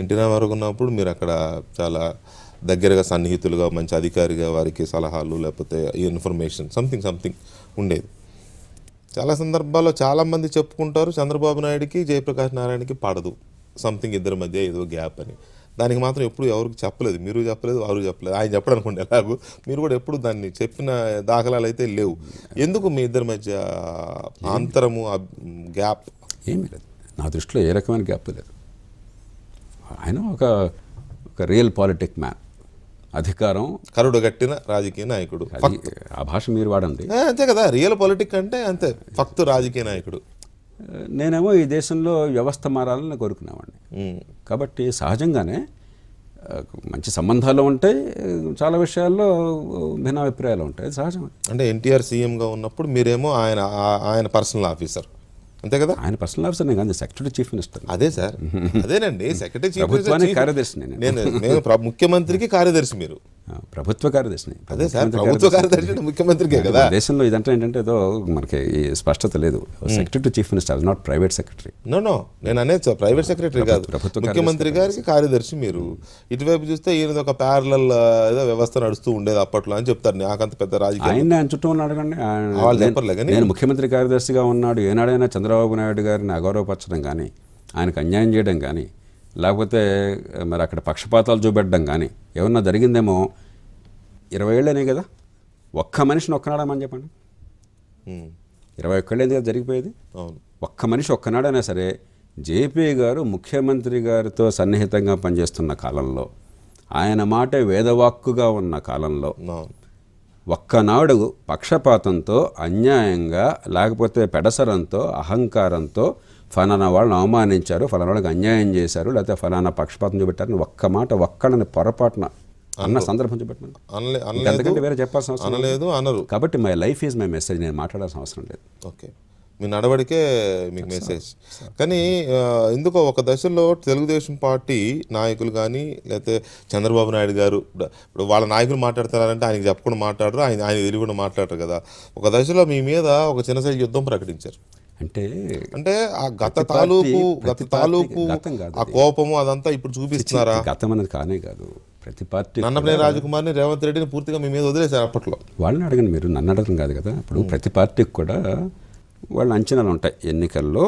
NT Ramarao ఉన్నప్పుడు మీరు అక్కడ చాలా దగ్గరగా సన్నిహితులుగా మంచి అధికారిగా వారికి సలహాలు లేకపోతే ఇన్ఫర్మేషన్ సంథింగ్ ఉండేది. చాలా సందర్భాల్లో చాలామంది చెప్పుకుంటారు చంద్రబాబు నాయుడికి జయప్రకాష్ నారాయణకి పడదు, సంథింగ్ ఇద్దరి మధ్య ఏదో గ్యాప్ అని. దానికి మాత్రం ఎప్పుడు ఎవరికి చెప్పలేదు, మీరు చెప్పలేదు, వారు చెప్పలేదు. ఆయన చెప్పడం అనుకోండి ఎలాగో, మీరు కూడా ఎప్పుడు దాన్ని చెప్పిన దాఖలాలు అయితే లేవు. ఎందుకు మీ ఇద్దరి మధ్య అంతరము, గ్యాప్? ఏమీ లేదు, నా దృష్టిలో ఏ రకమైన గ్యాప్ లేదు. ఆయన ఒక రియల్ పాలిటిక్ మ్యాన్, అధికారం కరుడు గట్టిన రాజకీయ నాయకుడు. ఆ భాష మీరు వాడండి. అంతే కదా, రియల్ పొలిటిక్ అంటే అంతే, ఫక్తు రాజకీయ నాయకుడు. నేనేమో ఈ దేశంలో వ్యవస్థ మారాలని కోరుకునేవాడిని. కాబట్టి సహజంగానే మంచి సంబంధాలు ఉంటాయి, చాలా విషయాల్లో భిన్నాభిప్రాయాలు ఉంటాయి, సహజం. అంటే ఎన్టీఆర్ సీఎంగా ఉన్నప్పుడు మీరేమో ఆయన పర్సనల్ ఆఫీసర్, అంతే కదా? ఆయన పర్సనల్ ఆఫీసర్ నేను కాదు, సెక్రటరీ చీఫ్ మినిస్టర్. అదే సార్, అదేనండి, సెక్రటరీ చీఫ్ ప్రభుత్వానికి కార్యదర్శి నేను ముఖ్యమంత్రికి కార్యదర్శి, మీరు ప్రభుత్వ కార్యదర్శిని. అదే సార్, ప్రభుత్వ కార్యదర్శి ముఖ్యమంత్రికే కదా. దేశంలో ఇదంటే ఏంటంటే ఏదో మనకి స్పష్టత లేదు. Secretary chief minister, not private secretary. No నేను అనేది ప్రైవేట్ సెక్రటరీ కాదు, ముఖ్యమంత్రి గారికి కార్యదర్శి మీరు. ఇటువైపు చూస్తే ఈయన ఒక ప్యారలల్ ఏదో వ్యవస్థ నడుస్తూ ఉండేది అప్పట్లో అని చెప్తారు. నాకంత పెద్ద రాజకీయ ఆయన చుట్టూ ఉన్నాడు కండి, నేను ముఖ్యమంత్రి కార్యదర్శిగా ఉన్నాడు. ఏనాడైనా చంద్రబాబు నాయుడు గారిని అగౌరవపరచడం కానీ, ఆయనకు అన్యాయం చేయడం కానీ, లేకపోతే మరి అక్కడ పక్షపాతాలు చూపెట్టడం కానీ ఏమన్నా జరిగిందేమో. 20 ఏళ్ళనే కదా, ఒక్క మనిషిని ఒక్కనాడమని చెప్పండి. 21 ఏళ్ళేంది కదా జరిగిపోయేది. ఒక్క మనిషి ఒక్కనాడైనా సరే జేపీ గారు ముఖ్యమంత్రి గారితో సన్నిహితంగా పనిచేస్తున్న కాలంలో, ఆయన మాట వేదవాక్కుగా ఉన్న కాలంలో ఒక్కనాడు పక్షపాతంతో, అన్యాయంగా, లేకపోతే పెడసరంతో, అహంకారంతో ఫలానా వాళ్ళని అవమానించారు, ఫలానా వాళ్ళకి అన్యాయం చేశారు, లేకపోతే ఫలానా పక్షపాతం చూపెట్టారని ఒక్క మాట ఒక్కడని పొరపాటున అన్న సందర్భం చూపెట్టాను. అంతకంటే వేరే చెప్పాల్సిన అవసరం లేదు, అనరు. కాబట్టి my life is my message, నేను మాట్లాడాల్సిన అవసరం లేదు. ఓకే, మీ నడవడికే మీకు మెసేజ్. కానీ ఎందుకో ఒక దశలో తెలుగుదేశం పార్టీ నాయకులు కానీ, లేకపోతే చంద్రబాబు నాయుడు గారు, ఇప్పుడు వాళ్ళ నాయకులు మాట్లాడతారంటే ఆయనకి చెప్పకుండా మాట్లాడరు, ఆయన తెలియకుండా మాట్లాడరు కదా. ఒక దశలో మీ మీద ఒక చిన్న సైజు యుద్ధం ప్రకటించారు. అంటే ఆ గత తాలూకు ఆ కోపము అదంతా ఇప్పుడు చూపిస్తున్నారా? గతం అనేది కానే కాదు. ప్రతి పార్టీ నన్నపనే రాజకుమార్ని, రేవంత్ రెడ్డిని పూర్తిగా మీ మీద వదిలేశారు అప్పట్లో. వాళ్ళని అడగండి, మీరు నన్ను అడగడం కాదు కదా. ఇప్పుడు ప్రతి పార్టీకి కూడా వాళ్ళ అంచనాలు ఉంటాయి. ఎన్నికల్లో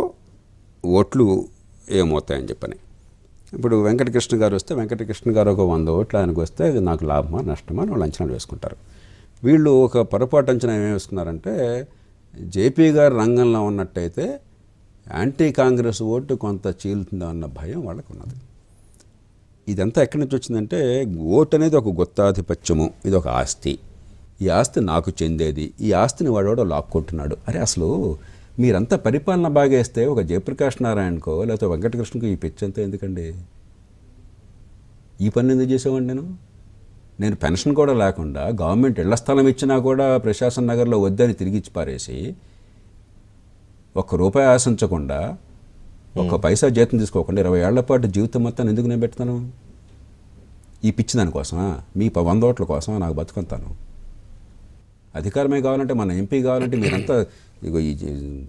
ఓట్లు ఏమవుతాయని చెప్పని. ఇప్పుడు వెంకటకృష్ణ గారు వస్తే వెంకటకృష్ణ గారు ఒక 100 ఓట్లు ఆయనకు వస్తే అది నాకు లాభమా నష్టమా అని వాళ్ళు అంచనాలు వేసుకుంటారు. వీళ్ళు ఒక పొరపాటు అంచనా ఏమేమి వేసుకున్నారంటే, జేపీ గారు రంగంలో ఉన్నట్టయితే యాంటీ కాంగ్రెస్ ఓటు కొంత చీలుతుందా అన్న భయం వాళ్ళకు ఉన్నది. ఇదంతా ఎక్కడి నుంచి వచ్చిందంటే, ఓటు అనేది ఒక గుత్తాధిపత్యము, ఇది ఒక ఆస్తి, ఈ ఆస్తి నాకు చెందేది, ఈ ఆస్తిని వాడోడో లాక్కొంటున్నాడు. అరే అసలు మీరంతా పరిపాలన బాగేస్తే ఒక జయప్రకాష్ నారాయణకో లేకపోతే వెంకటకృష్ణకో ఈ పిచ్చంతా ఎందుకండి? ఈ పని ఎందుకు చేసేవాడిని? నేను పెన్షన్ కూడా లేకుండా గవర్నమెంట్ ఇళ్ల స్థలం ఇచ్చినా కూడా ప్రశాసన్ నగర్లో వద్దని తిరిగిచ్చి పారేసి, ₹1 ఆశించకుండా, ఒక్క పైసా జీతం తీసుకోకుండా 20 ఏళ్ల పాటు జీవితం మొత్తాన్ని ఎందుకు నేను పెడతాను? ఈ పిచ్చి దానికోసమా? మీ 100 ఓట్ల కోసమా నాకు బతుకుంటాను? అధికారమే కావాలంటే, మన ఎంపీ కావాలంటే మీరంతా ఇగో ఈ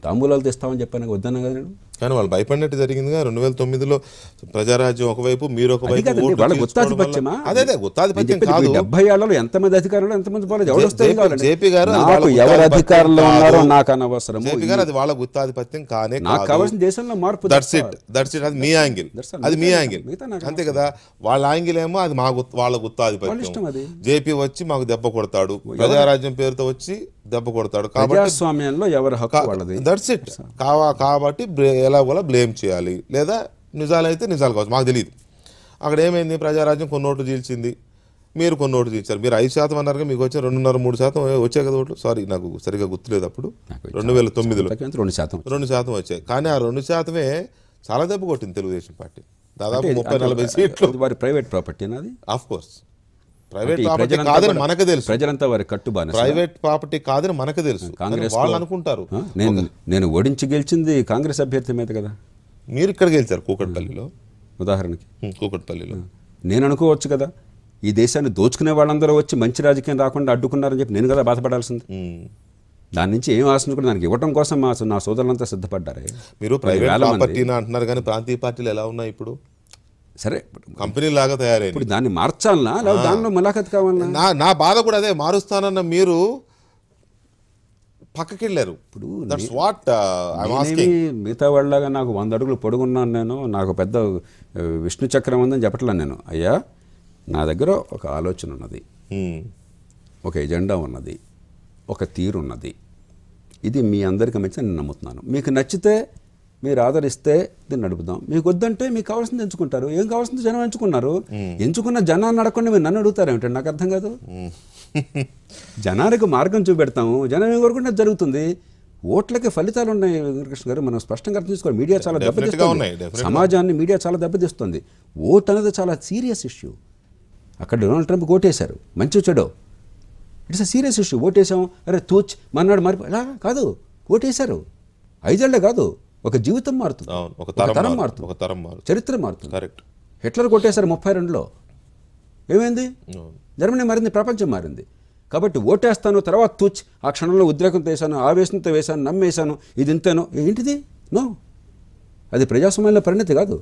తాంబూలాలు తెస్తామని చెప్పాను, వద్దన్నా కదా నేను. కానీ వాళ్ళు భయపడినట్టు జరిగిందిగా 2009లో ప్రజారాజ్యం ఒకవైపు, మీరు ఒకవైపు. వాళ్ళ గుత్తాధిపత్యమా? అదే గుత్తాధిపత్యం కాదు. 70 ఏళ్లలో ఎంతమంది అధికారులు, ఎంతమంది జేపీ గారు ఎవరు అధికారంలో ఉన్నారో నాకు అనవసరం. జేపీ గారు అది వాళ్ళ గుత్తాధిపత్యం కానే నాకు కావాల్సిన దేశంలో మార్పు. That's it. అది మీ యాంగిల్, అది మీ యాంగిల్, అంతే కదా. వాళ్ళ యాంగిల్ ఏమో అది వాళ్ళ గుత్తాధిపత్యం. జేపీ వచ్చి మాకు దెబ్బ కొడతాడు, ప్రజారాజ్యం పేరుతో వచ్చి దెబ్బ కొడతాడు. ప్రజాస్వామ్యంలో ఎవరి హక్కు వాళ్ళది. That's it. కాబట్టి ఎలాగోలా బ్లేమ్ చేయాలి, లేదా నిజాలైతే నిజాలు కావచ్చు, మాకు తెలియదు. అక్కడ ఏమైంది, ప్రజారాజ్యం కొన్ని ఓట్లు చీల్చింది, మీరు కొన్ని ఓట్లు చీల్చారు. మీరు 5% అన్నారు, మీకు వచ్చే 2.5-3% వచ్చాయి కదా ఓట్లు. సారీ, నాకు సరిగ్గా గుర్తులేదు. అప్పుడు 2009లో 2% వచ్చాయి. కానీ ఆ 2%ఏ చాలా దెబ్బ కొట్టింది తెలుగుదేశం పార్టీ. దాదాపు 30-40 సీట్లు. వారి ప్రైవేట్ ప్రాపర్టీ అది. ఆఫ్ కోర్స్ ప్రైవేట్ ప్రాపర్టీ కాదని మనకు తెలుసు. ప్రజలంతా వారి కట్టుబాటు. ప్రైవేట్ ప్రాపర్టీ కాదని మనకు తెలుసు. కాంగ్రెస్ వాళ్ళు అనుకుంటారు. నేను ఓడించి గెలిచింది కాంగ్రెస్ అభ్యర్థి మీద కదా. మీరు ఇక్కడ గెలిచారు కూకట్పల్లిలో, ఉదాహరణకి. కూకట్పల్లిలో నేను అనుకోవచ్చు కదా, ఈ దేశాన్ని దోచుకునే వాళ్ళందరూ వచ్చి మంచి రాజకీయం రాకుండా అడ్డుకున్నారని చెప్పి నేను కదా బాధపడాల్సింది. దాని నుంచి ఏం ఆశించుకుంటే దానికి ఇవ్వడం కోసం నా సోదరులంతా సిద్ధపడ్డారే. మీరు ప్రైవేట్ ప్రాపర్టీ అంటున్నారు, కానీ ప్రాంతీయ పార్టీలు ఎలా ఉన్నాయి ఇప్పుడు? సరే కంపెనీ లాగా తయారైంది. ఇప్పుడు దాన్ని మార్చాలనా లేదా దానిలో ములాఖత్ కావాలనా? నా బాధ కూడా అదే, మారుస్తానన్న మీరు పక్కకి వెళ్ళారు. ఇప్పుడు దట్స్ వాట్ ఐఎమ్ ఆస్కింగ్. మిగతా వాళ్ళలాగా నాకు 100 అడుగులు పొడుగున్నాను, నేను నాకు పెద్ద విష్ణు చక్రం ఉందని చెప్పట్లా నేను. అయ్యా, నా దగ్గర ఒక ఆలోచన ఉన్నది, ఒక ఎజెండా ఉన్నది, ఒక తీరు ఉన్నది. ఇది మీ అందరికీ మంచి నేను నమ్ముతున్నాను. మీకు నచ్చితే మీరు ఆదరిస్తే దీన్ని నడుపుదాం, మీకు వద్దంటే మీకు కావాల్సింది ఎంచుకుంటారు. ఏం కావాల్సింది జనం ఎంచుకున్నారు. ఎంచుకున్న జనాన్ని అడగకుండా మీరు నన్ను అడుగుతారు ఏమిటండి? నాకు అర్థం కాదు. జనానికి మార్గం చూపెడతాము, జనం ఏం కోరుకుంటే జరుగుతుంది. ఓట్లకి ఫలితాలు ఉన్నాయి వెంకటకృష్ణ గారు, మనం స్పష్టంగా అర్థం చేసుకోవాలి. మీడియా చాలా దెబ్బతీస్తుంది సమాజాన్ని, మీడియా చాలా దెబ్బతీస్తుంది. ఓట్ అనేది చాలా సీరియస్ ఇష్యూ. అక్కడ డొనాల్డ్ ట్రంప్ ఓటేశారు, మంచి చెడో, ఇట్స్ అ సీరియస్ ఇష్యూ. ఓటేసాం, అరే తూచ్ మన్నాడు మారిపో, ఇలా కాదు. ఓటేశారు, 5 ఏళ్లే కాదు, ఒక జీవితం మారుతుంది, ఒక తరం మారుతుంది, చరిత్ర మారుతుంది. కరెక్ట్. హిట్లర్ కొట్టేశారు 32లో, ఏమైంది? జర్మనీ మారింది, ప్రపంచం మారింది. కాబట్టి ఓటేస్తాను, తర్వాత తూచ్, ఆ క్షణంలో ఉద్రేకంతో వేశాను, ఆవేశంతో వేశాను, నమ్మేశాను, ఇది ఇంతేనో, ఏంటిది? నో, అది ప్రజాస్వామ్యంలో పరిణతి కాదు.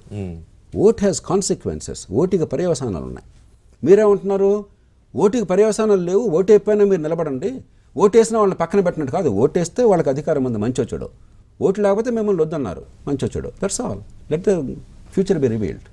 Vote has consequences. ఓటికి పర్యవసానాలు ఉన్నాయి. మీరేమంటున్నారు? ఓటుకి పర్యవసానాలు లేవు, ఓటు అయిపోయినా మీరు నిలబడండి, ఓటేసినా వాళ్ళని పక్కన పెట్టినట్టు కాదు. ఓటేస్తే వాళ్ళకి అధికారం ఉంది, మంచి వచ్చాడు. ఓటు లేకపోతే మిమ్మల్ని వద్దన్నారు, మంచి వచ్చాడు. That's all. Let the future be revealed.